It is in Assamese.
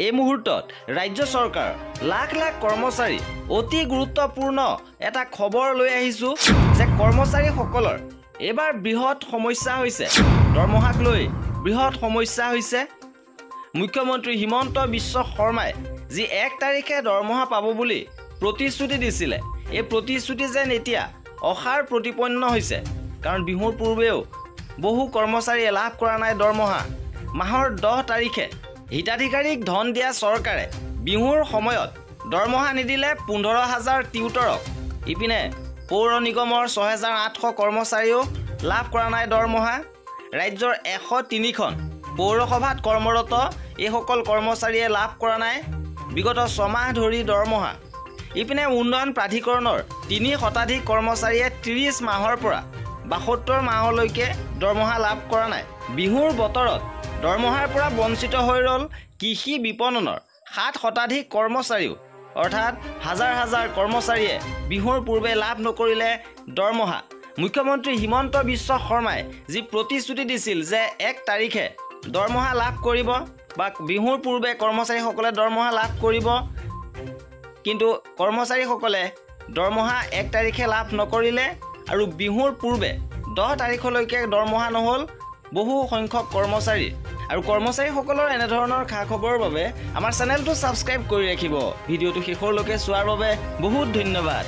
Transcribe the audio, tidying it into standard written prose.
এই মুহূৰ্তত ৰাজ্য চৰকাৰ লাখ লাখ কৰ্মচাৰী অতি গুৰুত্বপূৰ্ণ এটা খবৰ লৈ আহিছোঁ যে কৰ্মচাৰীসকলৰ এবাৰ বৃহৎ সমস্যা হৈছে দৰমহাক লৈ বৃহৎ সমস্যা হৈছে মুখ্যমন্ত্ৰী হিমন্ত বিশ্ব শৰ্মাই যি 1 তাৰিখে দৰমহা পাব বুলি প্ৰতিশ্ৰুতি দিছিলে এই প্ৰতিশ্ৰুতি যেন এতিয়া অসাৰ প্ৰতিপন্ন হৈছে কাৰণ বিহুৰ পূৰ্বেও বহু কৰ্মচাৰীয়ে লাভ কৰা নাই দৰমহা মাহৰ 10 তাৰিখে হিতাধিকাৰীক ধন দিয়া চৰকাৰে বিহুৰ সময়ত দৰমহা নিদিলে 15,000 টিউটৰক ইপিনে পৌৰ নিগমৰ 6,800 কৰ্মচাৰীও লাভ কৰা নাই দৰমহা ৰাজ্যৰ 103খন পৌৰসভাত কৰ্মৰত এইসকল কৰ্মচাৰীয়ে লাভ কৰা নাই বিগত 6 মাহ ধৰি দৰমহা ইপিনে উন্নয়ন প্ৰাধিকৰণৰ 3 শতাধিক কৰ্মচাৰীয়ে 30 মাহৰ পৰা 72 মাহলৈকে দৰমহা লাভ কৰা নাই বিহুৰ বতৰত দৰমহাৰ পৰা বঞ্চিত হৈ ৰল কৃষি বিপণনৰ 7 শতাধিক কৰ্মচাৰীও অৰ্থাৎ হাজাৰ হাজাৰ কৰ্মচাৰীয়ে বিহুৰ পূৰ্বে লাভ নকৰিলে দৰমহা মুখ্যমন্ত্ৰী হিমন্ত বিশ্ব শৰ্মাই যি প্ৰতিশ্ৰুতি দিছিল যে 1 তাৰিখে দৰমহা লাভ কৰিব বা বিহুৰ পূৰ্বে কৰ্মচাৰীসকলে দৰমহা লাভ কৰিব কিন্তু কৰ্মচাৰীসকলে দৰমহা 1 তাৰিখে লাভ নকৰিলে আৰু বিহুৰ পূৰ্বে 10 তাৰিখলৈকে দৰমহা নহল বহু সংখ্যক কৰ্মচাৰী আৰু কৰ্মচাৰীসকলৰ এনে ধৰণৰ খা খবৰৰ বাবে আমাৰ চেনেলটো সাবস্ক্ৰাইব কৰি ৰাখিব ভিডিঅ'টো শেষলৈকে চোৱাৰ বাবে বহুত ধন্যবাদ।